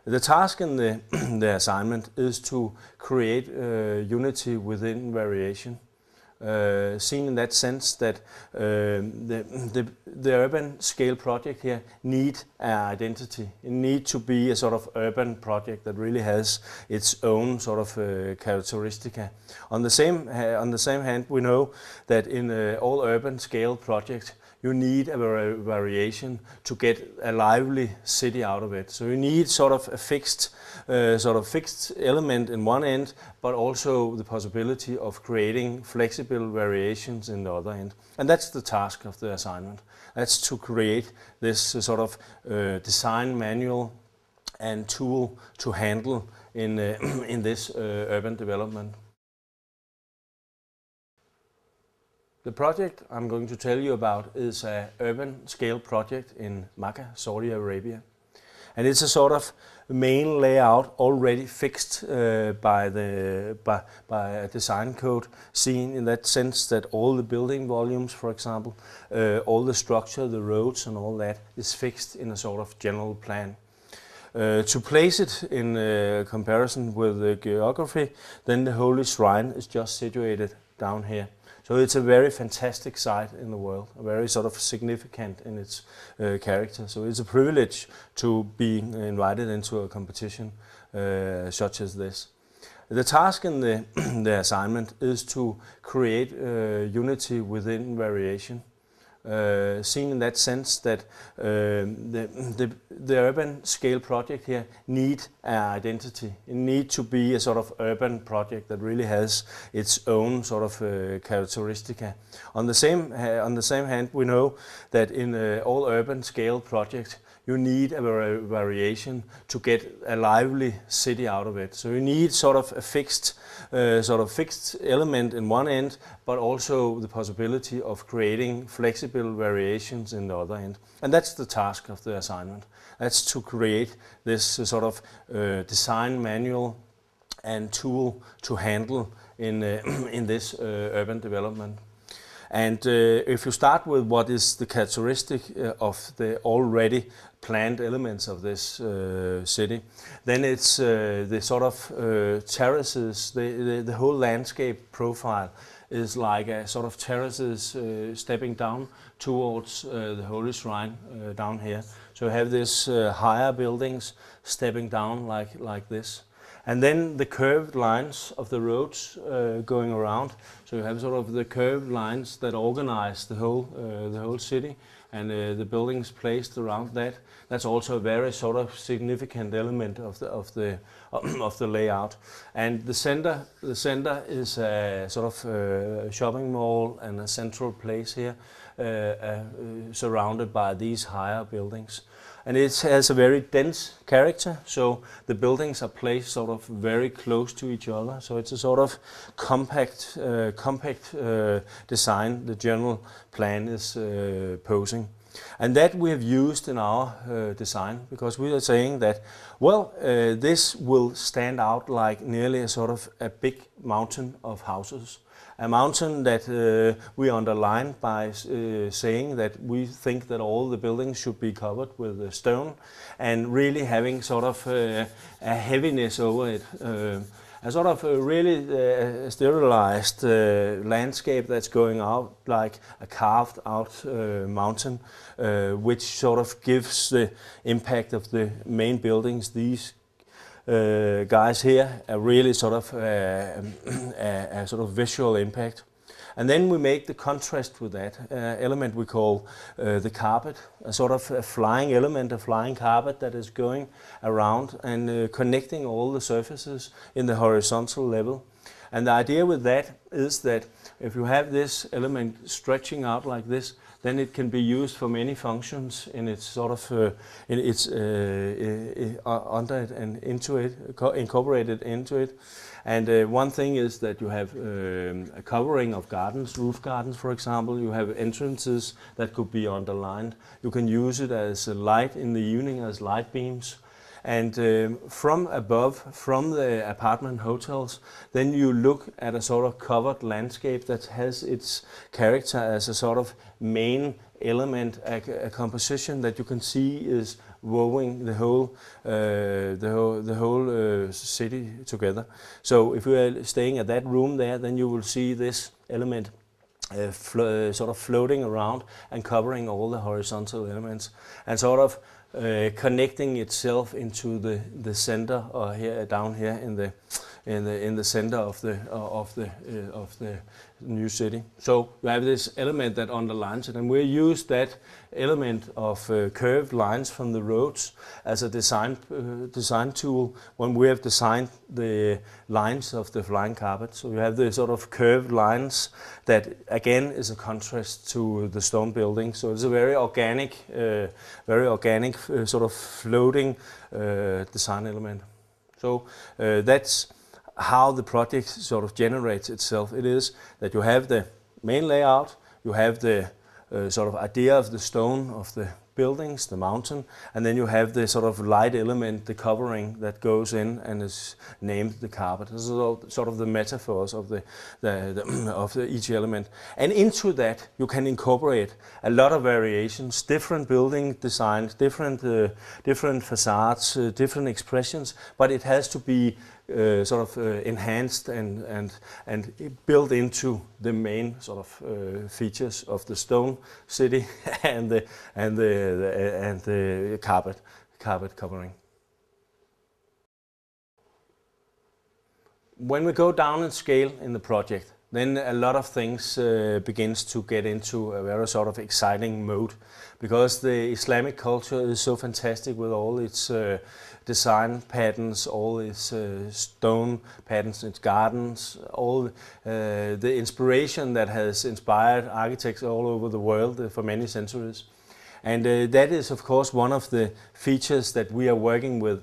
The task in the assignment is to create unity within variation. Seen in that sense that the urban scale project here need an identity. It need to be a sort of urban project that really has its own sort of characteristica. On the same hand, we know that in all urban scale projects, you need a variation to get a lively city out of it. So you need sort of a fixed element in one end, but also the possibility of creating flexible variations in the other end. And that's the task of the assignment. That's to create this sort of design manual and tool to handle in this urban development. The project I'm going to tell you about is an urban scale project in Makkah, Saudi Arabia. And it's a sort of main layout already fixed by a design code, seen in that sense that all the building volumes, for example, all the structure, the roads and all that is fixed in a sort of general plan. To place it in comparison with the geography, then the Holy Shrine is just situated down here. So it's a very fantastic site in the world, very sort of significant in its character. So it's a privilege to be invited into a competition such as this. The task in the assignment is to create unity within variation. Seen in that sense that the urban scale project here need an identity. It need to be a sort of urban project that really has its own sort of characteristica. On the same hand, we know that in all urban scale projects, you need a variation to get a lively city out of it. So you need sort of a fixed element in one end, but also the possibility of creating flexible variations in the other end. And that's the task of the assignment. That's to create this sort of design manual and tool to handle in this urban development. And if you start with what is the characteristic of the already planned elements of this city, then it's the sort of terraces, the whole landscape profile is like a sort of terraces stepping down towards the Holy Shrine down here. So you have this higher buildings stepping down like this. And then the curved lines of the roads going around. So you have sort of the curved lines that organize the whole city, and the buildings placed around that. That's also a very sort of significant element of the layout. And the center is a sort of shopping mall and a central place here, surrounded by these higher buildings. And it has a very dense character, so the buildings are placed sort of very close to each other. So it's a sort of compact design the general plan is posing. And that we have used in our design, because we are saying that, well, this will stand out like nearly a sort of a big mountain of houses. A mountain that we underline by saying that we think that all the buildings should be covered with stone and really having sort of a heaviness over it. A sort of really sterilized landscape that's going out like a carved out mountain, which sort of gives the impact of the main buildings, these guys here, a really sort of a sort of visual impact. And then we make the contrast with that element we call the carpet, a sort of a flying element, a flying carpet that is going around and connecting all the surfaces in the horizontal level. And the idea with that is that if you have this element stretching out like this, then it can be used for many functions in its sort of under it and into it, incorporated into it. And one thing is that you have a covering of gardens, roof gardens, for example. You have entrances that could be underlined. You can use it as a light in the evening, as light beams. And from above, from the apartment hotels, then you look at a sort of covered landscape that has its character as a sort of main element, a composition that you can see is woving the whole city together. So if you are staying at that room there, then you will see this element sort of floating around and covering all the horizontal elements, and sort of connecting itself into the center, or here down here in the center of the new city. So you have this element that underlines it, and we use that element of curved lines from the roads as a design tool when we have designed the lines of the flying carpet. So you have the sort of curved lines that again is a contrast to the stone building. So it's a very organic sort of floating design element. So that's how the project sort of generates itself. It is that you have the main layout, you have the sort of idea of the stone of the buildings, the mountain, and then you have the sort of light element, the covering that goes in and is named the carpet. This is all sort of the metaphors of each element. And into that you can incorporate a lot of variations, different building designs, different facades, different expressions, but it has to be sort of enhanced and built into the main sort of features of the stone city and the carpet covering. When we go down in scale in the project, then a lot of things begins to get into a very sort of exciting mode, because the Islamic culture is so fantastic with all its design patterns, all its stone patterns, its gardens, all the inspiration that has inspired architects all over the world for many centuries. And that is of course one of the features that we are working with,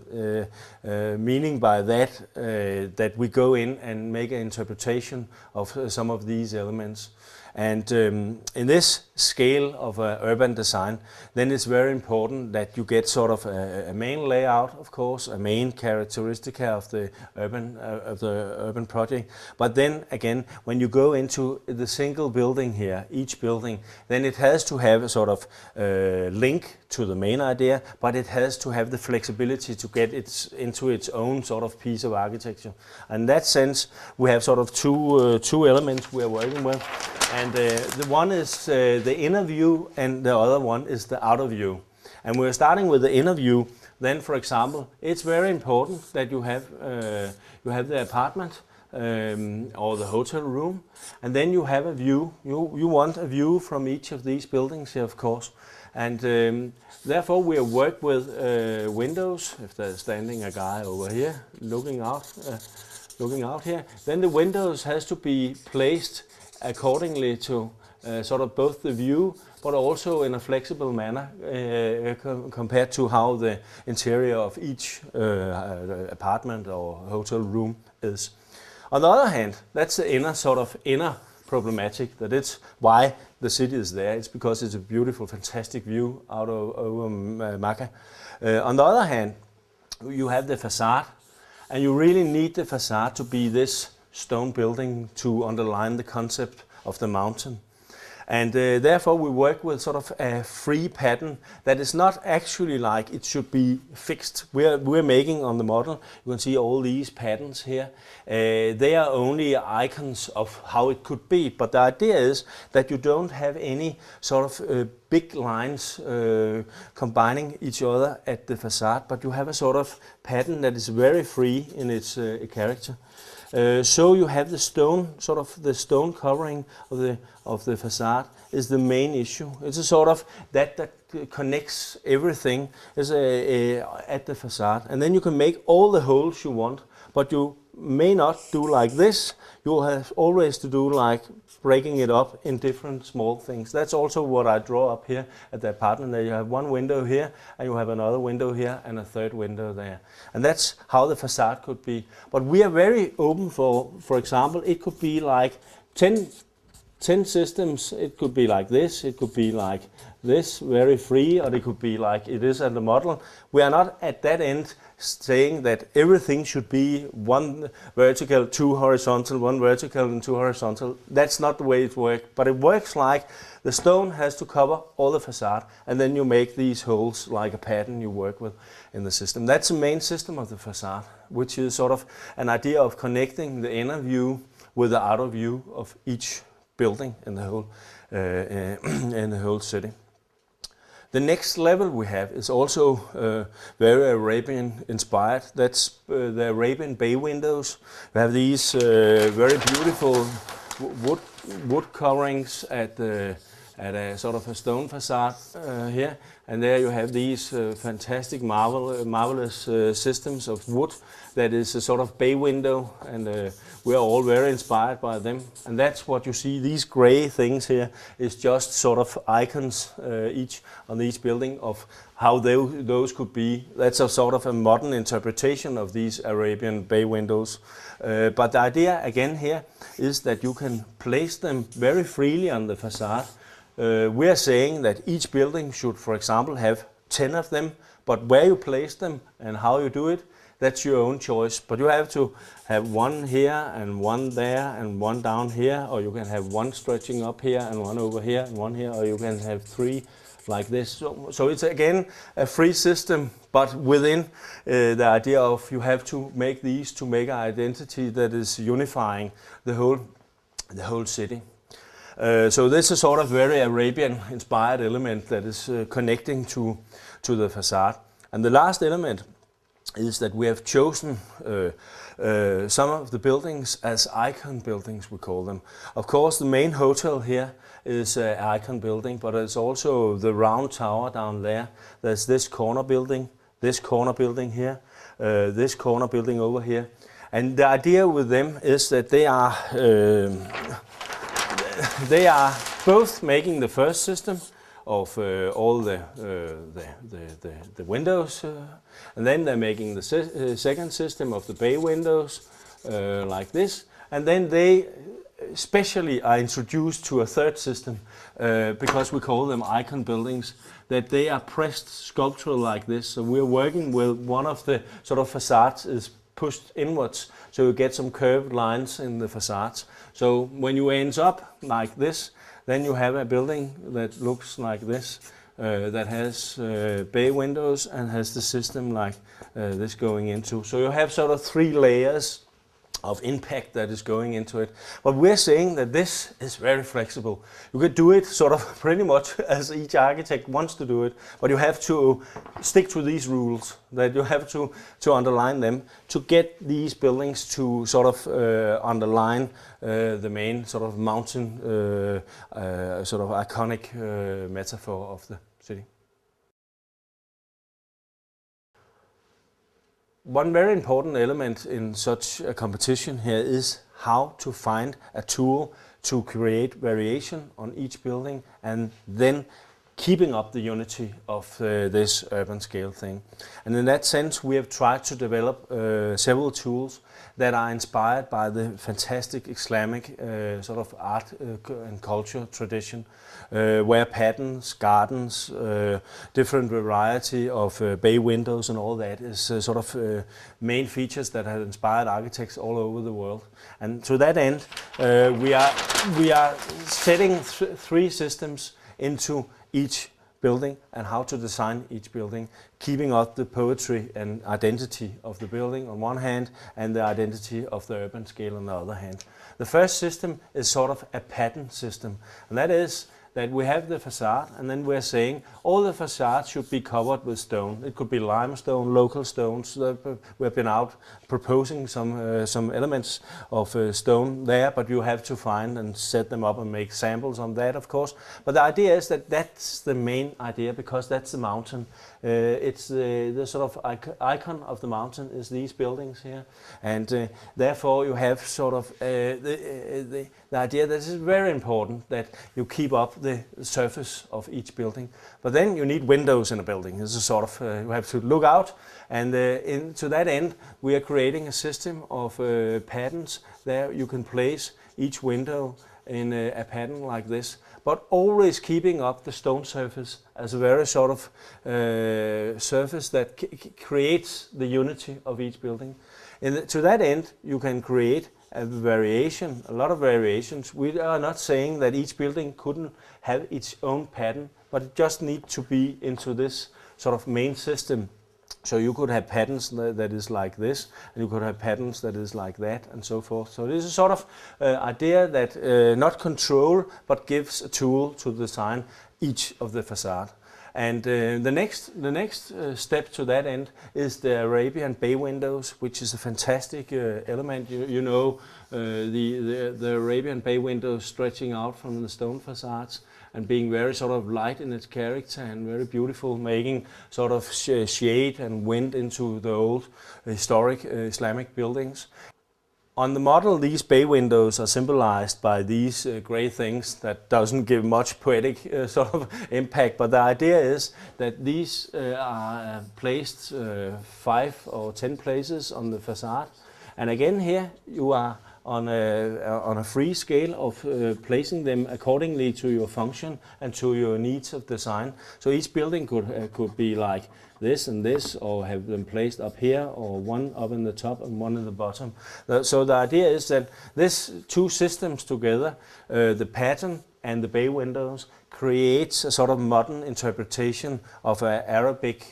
meaning by that that we go in and make an interpretation of some of these elements. And in this scale of urban design, then it's very important that you get sort of a main layout, of course, a main characteristic of the urban project. But then again, when you go into the single building here, each building, then it has to have a sort of link to the main idea, but it has to have the flexibility to get it into its own sort of piece of architecture. In that sense, we have sort of two elements we are working with. And the one is the inner view, and the other one is the outer view. And we're starting with the inner view. Then, for example, it's very important that you have the apartment or the hotel room, and then you have a view. You want a view from each of these buildings here, of course. And therefore we have worked with windows. If there's standing a guy over here looking out here, then the windows has to be placed accordingly to sort of both the view, but also in a flexible manner compared to how the interior of each apartment or hotel room is. On the other hand, that's the inner problematic, that it's why the city is there. It's because it's a beautiful, fantastic view out over Makkah. On the other hand, you have the facade, and you really need the facade to be this stone building to underline the concept of the mountain. And therefore we work with sort of a free pattern that is not actually like it should be fixed. We're making on the model, you can see all these patterns here. They are only icons of how it could be, but the idea is that you don't have any sort of big lines combining each other at the facade, but you have a sort of pattern that is very free in its character. So you have the stone, sort of the stone covering of the facade is the main issue. It's a sort of that connects everything is at the facade, and then you can make all the holes you want, but you may not do like this. You will have always to do like breaking it up in different small things. That's also what I draw up here at the apartment. There you have one window here, and you have another window here, and a third window there. And that's how the facade could be. But we are very open for example, it could be like 10 10 systems, it could be like this, it could be like this, very free, or it could be like it is at the model. We are not at that end saying that everything should be one vertical, two horizontal, one vertical and two horizontal. That's not the way it works, but it works like the stone has to cover all the facade, and then you make these holes like a pattern you work with in the system. That's the main system of the facade, which is sort of an idea of connecting the inner view with the outer view of each building in the whole city. The next level we have is also very Arabian inspired. That's the Arabian bay windows. We have these very beautiful wood coverings at a sort of a stone facade here, and there you have these fantastic marvelous systems of wood that is a sort of bay window, and we are all very inspired by them. And that's what you see. These gray things here is just sort of icons each on each building of how those could be. That's a sort of a modern interpretation of these Arabian bay windows. But the idea again here is that you can place them very freely on the facade. We are saying that each building should, for example, have 10 of them, but where you place them and how you do it, that's your own choice. But you have to have one here and one there and one down here, or you can have one stretching up here and one over here and one here, or you can have 3 like this. So it's again a free system, but within the idea of you have to make these to make an identity that is unifying the whole city. So this is sort of very Arabian inspired element that is connecting to the facade. And the last element is that we have chosen some of the buildings as icon buildings, we call them. Of course, the main hotel here is an icon building, but it's also the round tower down there. There's this corner building here, this corner building over here. And the idea with them is that they are both making the first system of all the windows, and then they're making the second system of the bay windows like this, and then they especially are introduced to a third system because we call them icon buildings, that they are pressed sculptural like this. So we're working with one of the sort of facades is pushed inwards, so you get some curved lines in the facades. So when you end up like this, then you have a building that looks like this, that has bay windows and has the system like this going into. So you have sort of 3 layers of impact that is going into it. But we're saying that this is very flexible. You could do it sort of pretty much as each architect wants to do it, but you have to stick to these rules, that you have to underline them to get these buildings to sort of underline the main sort of mountain, sort of iconic metaphor of the city. One very important element in such a competition here is how to find a tool to create variation on each building and then keeping up the unity of this urban scale thing. And in that sense we have tried to develop several tools that are inspired by the fantastic Islamic sort of art and culture tradition, where patterns, gardens, different variety of bay windows and all that is sort of main features that have inspired architects all over the world. And to that end, we are setting 3 systems into each building and how to design each building, keeping up the poetry and identity of the building on one hand and the identity of the urban scale on the other hand. The first system is sort of a pattern system, and that is that we have the facade, and then we're saying all the facades should be covered with stone. It could be limestone, local stones. We've been out proposing some elements of stone there, but you have to find and set them up and make samples on that, of course. But the idea is that that's the main idea, because that's the mountain. It's the sort of icon of the mountain is these buildings here, and therefore you have sort of the idea that it's very important that you keep up the surface of each building. But then you need windows in a building. This is sort of, you have to look out, and to that end we are creating a system of patterns. There you can place each window in a pattern like this, but always keeping up the stone surface as a very sort of surface that creates the unity of each building. To that end, you can create a variation, a lot of variations. We are not saying that each building couldn't have its own pattern, but it just needs to be into this sort of main system. So you could have patterns that is like this, and you could have patterns that is like that, and so forth. So this is sort of idea that not control, but gives a tool to design each of the facade. And the next step to that end is the Arabian bay windows, which is a fantastic element. You know the Arabian bay windows stretching out from the stone facades and being very sort of light in its character and very beautiful, making sort of shade and wind into the old historic Islamic buildings. On the model, these bay windows are symbolized by these grey things that doesn't give much poetic sort of impact, but the idea is that these are placed 5 or 10 places on the facade. And again here you are on a free scale of placing them accordingly to your function and to your needs of design. So each building could be like this and this, or have them placed up here, or one up in the top and one in the bottom. So the idea is that this two systems together, the pattern and the bay windows, creates a sort of modern interpretation of an Arabic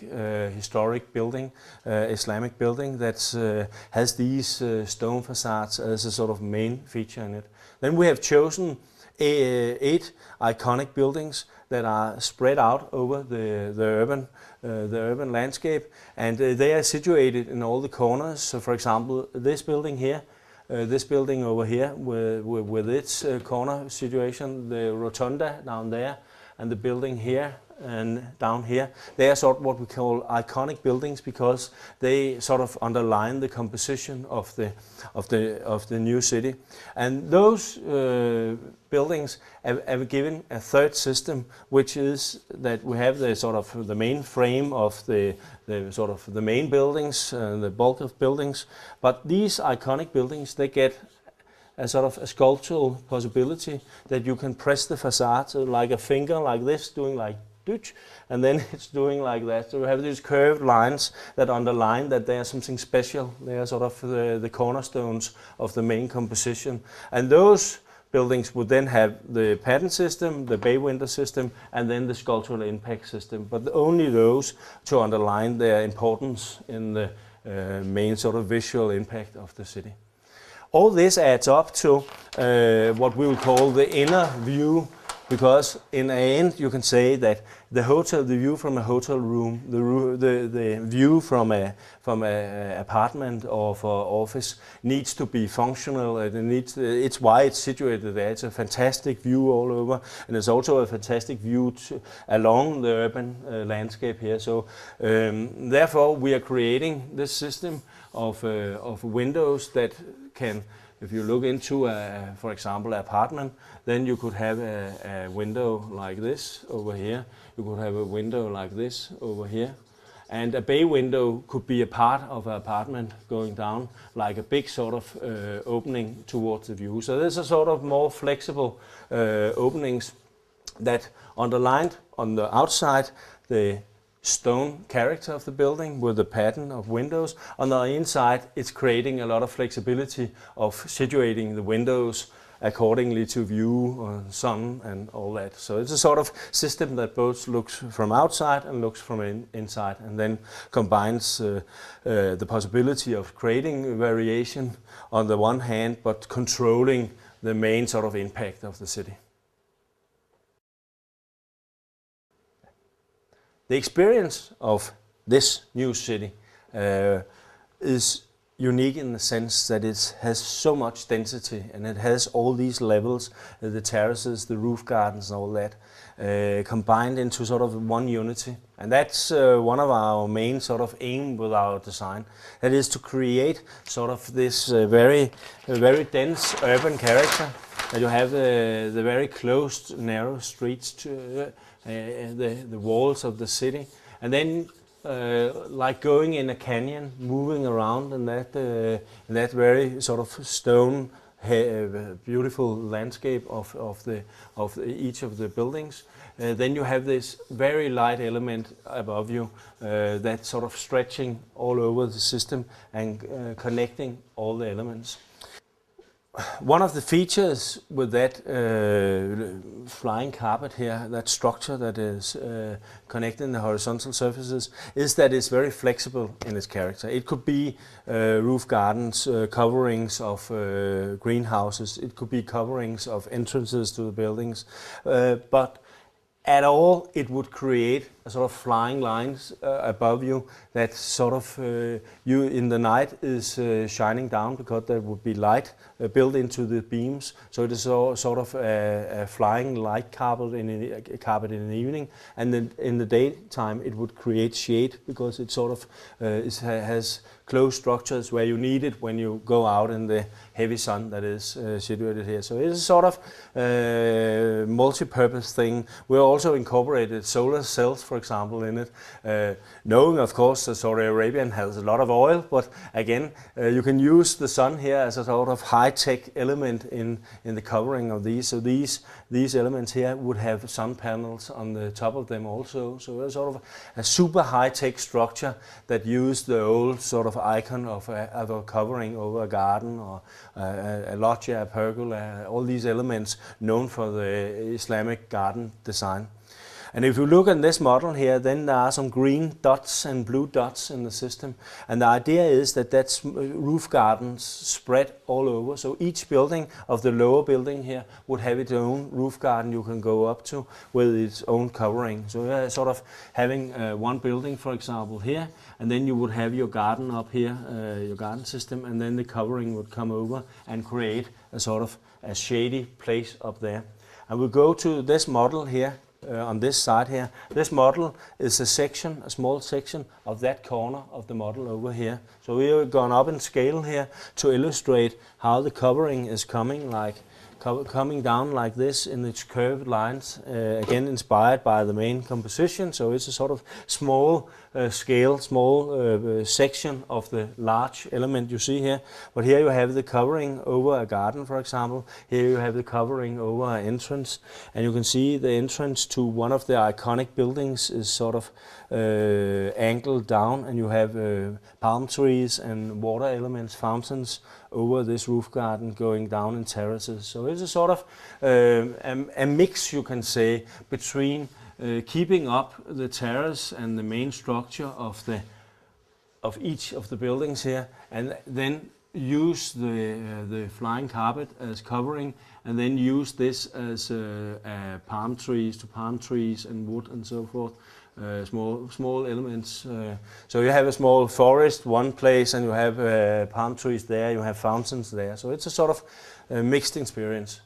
historic building, Islamic building that has these stone facades as a sort of main feature in it. Then we have chosen 8 iconic buildings that are spread out over the urban landscape, and they are situated in all the corners. So for example, this building here, this building over here with its corner situation, the rotunda down there, and the building here and down here, they are sort of what we call iconic buildings because they sort of underline the composition of the new city. And those buildings have given a third system, which is that we have the sort of the main frame of the sort of the main buildings, the bulk of buildings. But these iconic buildings, they get a sort of a sculptural possibility that you can press the facade like a finger like this, doing like Dutch, and then it's doing like that. So we have these curved lines that underline that they are something special. They are sort of the cornerstones of the main composition. And those buildings would then have the pattern system, the bay window system, and then the sculptural impact system. But only those to underline their importance in the main sort of visual impact of the city. All this adds up to what we will call the inner view, because in the end you can say that the view from a hotel room, the view from a apartment or for office needs to be functional. It's why it's situated there. It's a fantastic view all over, and it's also a fantastic view along the urban landscape here. So therefore we are creating this system of windows that can, if you look into, for example, an apartment, then you could have a window like this over here. You could have a window like this over here. And a bay window could be a part of an apartment going down, like a big sort of opening towards the view. So there's a sort of more flexible openings that underlined on the outside the stone character of the building with the pattern of windows. On the inside, it's creating a lot of flexibility of situating the windows accordingly to view, sun and all that. So it's a sort of system that both looks from outside and looks from inside, and then combines the possibility of creating variation on the one hand, but controlling the main sort of impact of the city. The experience of this new city is unique in the sense that it has so much density, and it has all these levels, the terraces, the roof gardens and all that, combined into sort of one unity. And that's one of our main sort of aim with our design. That is to create sort of this very dense urban character, that you have the very closed, narrow streets to the walls of the city, and then like going in a canyon, moving around in that very sort of stone beautiful landscape of each of the buildings. Then you have this very light element above you that's sort of stretching all over the system and connecting all the elements. One of the features with that flying carpet here, that structure that is connecting the horizontal surfaces, is that it's very flexible in its character. It could be roof gardens, coverings of greenhouses, it could be coverings of entrances to the buildings, but at all it would create a sort of flying lines above you that sort of you in the night is shining down, because there would be light built into the beams. So it is sort of a flying light carpet in the evening, and then in the daytime it would create shade, because it sort of has closed structures where you need it when you go out in the heavy sun that is situated here. So it is sort of a multi-purpose thing. We also incorporated solar cells, for example, in it, knowing of course that Saudi Arabia has a lot of oil, but again you can use the sun here as a sort of high-tech element in the covering of these. So these elements here would have sun panels on the top of them also. So it's sort of a super high-tech structure that used the old sort of icon of a covering over a garden, or a loggia, a pergola, all these elements known for the Islamic garden design. And if you look at this model here, then there are some green dots and blue dots in the system. And the idea is that that's roof gardens spread all over. So each building of the lower building here would have its own roof garden you can go up to with its own covering. So you're sort of having one building, for example, here, and then you would have your garden up here, your garden system, and then the covering would come over and create a sort of a shady place up there. And we'll go to this model here. On this side here, this model is a small section of that corner of the model over here. So we have gone up in scale here to illustrate how the covering is coming down like this in its curved lines, again inspired by the main composition. So it's a sort of small scale, small section of the large element you see here. But here you have the covering over a garden, for example. Here you have the covering over an entrance, and you can see the entrance to one of the iconic buildings is sort of angled down, and you have palm trees and water elements, fountains over this roof garden going down in terraces. So it's a sort of a mix, you can say, between keeping up the terrace and the main structure of each of the buildings here, and then use the flying carpet as covering, and then use this as palm trees and wood and so forth. Small elements. So you have a small forest one place, and you have palm trees there, you have fountains there. So it's a sort of mixed experience.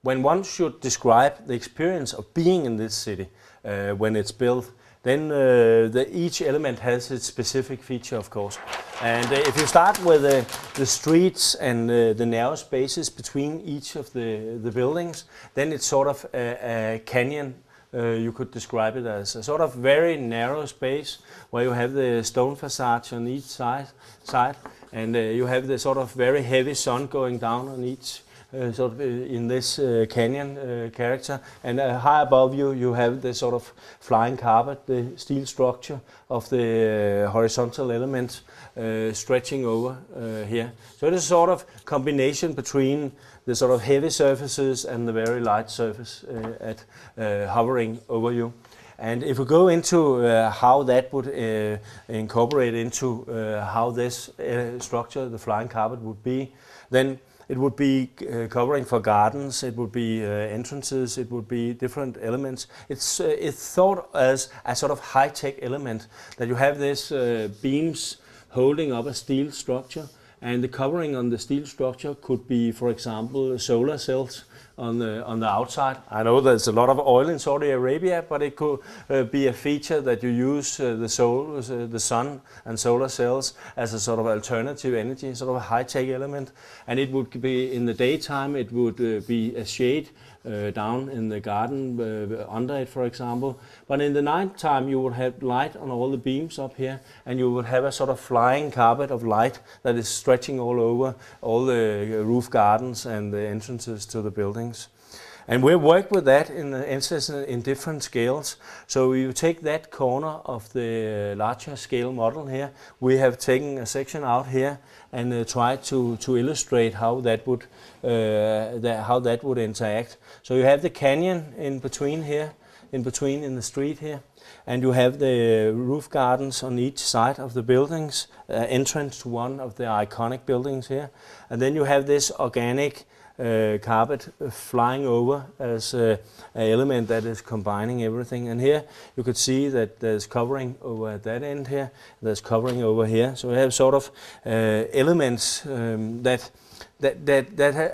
When one should describe the experience of being in this city when it's built, then each element has its specific feature, of course. And if you start with the streets and the narrow spaces between each of the buildings, then it's sort of a canyon. You could describe it as a sort of very narrow space where you have the stone facades on each side, and you have the sort of very heavy sun going down on each sort of in this canyon character, and high above you you have the sort of flying carpet, the steel structure of the horizontal elements stretching over here. So it is a sort of combination between the sort of heavy surfaces and the very light surface hovering over you. And if we go into how that would incorporate into how this structure, the flying carpet, would be, then it would be covering for gardens, it would be entrances, it would be different elements. It's thought as a sort of high-tech element, that you have this beams holding up a steel structure, and the covering on the steel structure could be, for example, solar cells on the outside. I know there's a lot of oil in Saudi Arabia, but it could be a feature that you use the sun and solar cells as a sort of alternative energy, sort of a high-tech element. And it would be in the daytime, it would be a shade down in the garden under it, for example. But in the night time, you would have light on all the beams up here, and you would have a sort of flying carpet of light that is stretching all over all the roof gardens and the entrances to the buildings. And we work with that in different scales. So you take that corner of the larger scale model here. We have taken a section out here and tried to illustrate how that would interact. So you have the canyon in between here, in the street here, and you have the roof gardens on each side of the buildings, entrance to one of the iconic buildings here, and then you have this organic carpet flying over as an element that is combining everything. And here you could see that there's covering over at that end here, there's covering over here. So we have sort of elements that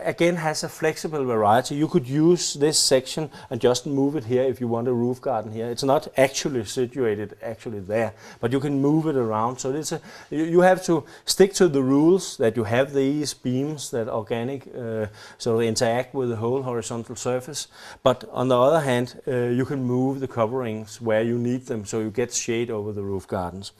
again has a flexible variety. You could use this section and just move it here if you want a roof garden here. It's not actually situated there, but you can move it around. So it's you have to stick to the rules that you have these beams that organic sort of interact with the whole horizontal surface. But on the other hand, you can move the coverings where you need them, so you get shade over the roof gardens.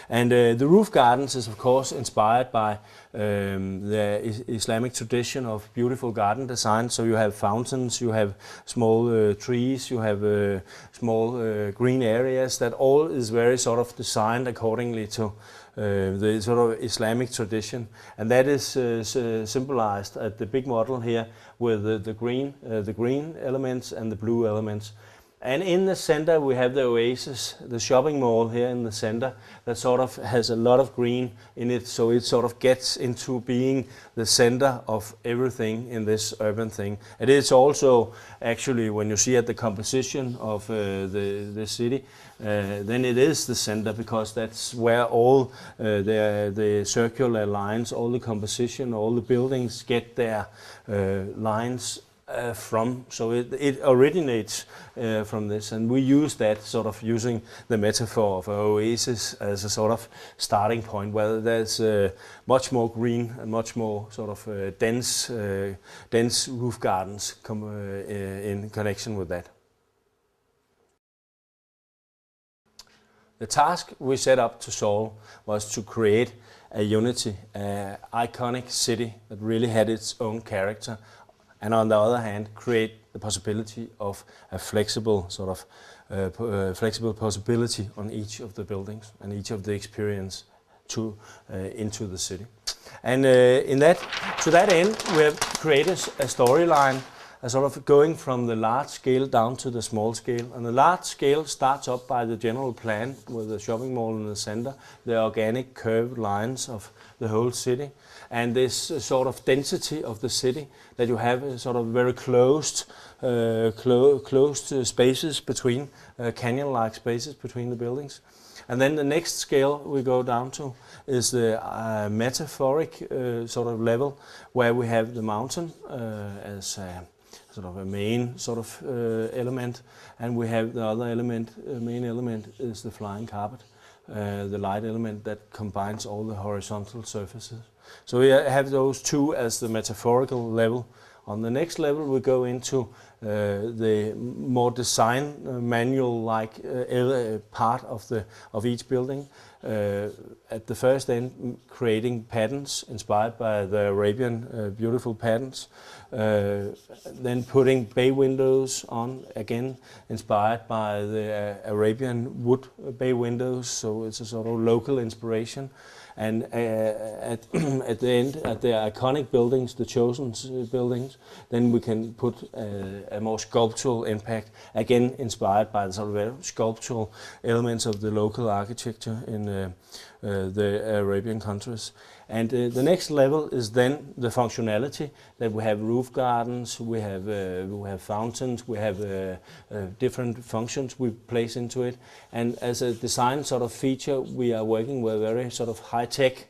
And the roof gardens is of course inspired by the Islamic tradition of beautiful garden design. So you have fountains, you have small trees, you have small green areas. That all is very sort of designed accordingly to the sort of Islamic tradition, and that is symbolized at the big model here with the green elements and the blue elements. And in the center we have the Oasis, the shopping mall here in the center, that sort of has a lot of green in it, so it sort of gets into being the center of everything in this urban thing. It is also actually, when you see at the composition of the city, then it is the center, because that's where all the circular lines, all the composition, all the buildings get their lines from. So it originates from this, and we use that sort of using the metaphor of Oasis as a sort of starting point where there's much more green and much more sort of dense roof gardens in connection with that. The task we set up to solve was to create a unity, an iconic city that really had its own character, and on the other hand create the possibility of a flexible sort of flexible possibility on each of the buildings and each of the experience into the city. And to that end we have created a storyline, a sort of going from the large scale down to the small scale. And the large scale starts up by the general plan with the shopping mall in the center, the organic curved lines of the whole city, and this sort of density of the city that you have sort of very closed spaces between, canyon-like spaces between the buildings. And then the next scale we go down to is the metaphoric sort of level, where we have the mountain as sort of a main sort of element, and we have the other element, main element is the flying carpet, the light element that combines all the horizontal surfaces. So we have those two as the metaphorical level. On the next level we go into the more design manual-like part of each building. At the first end, creating patterns inspired by the Arabian beautiful patterns. Then putting bay windows on, again inspired by the Arabian wood bay windows, so it's a sort of local inspiration. And at the end, at the iconic buildings, the chosen buildings, then we can put a more sculptural impact, again inspired by the sort of sculptural elements of the local architecture in the Arabian countries. And the next level is then the functionality, that we have roof gardens, we have fountains, we have different functions we place into it. And as a design sort of feature, we are working with very sort of high-tech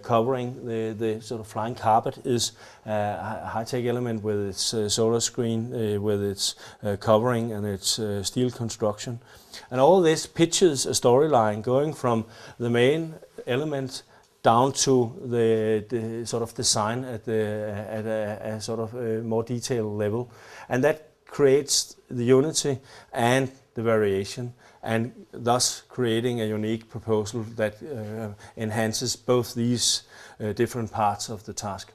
covering. The sort of flying carpet is a high-tech element with its solar screen, with its covering and its steel construction. And all this pitches a storyline going from the main element down to the sort of design at a sort of more detailed level. And that creates the unity and the variation, and thus creating a unique proposal that enhances both these different parts of the task.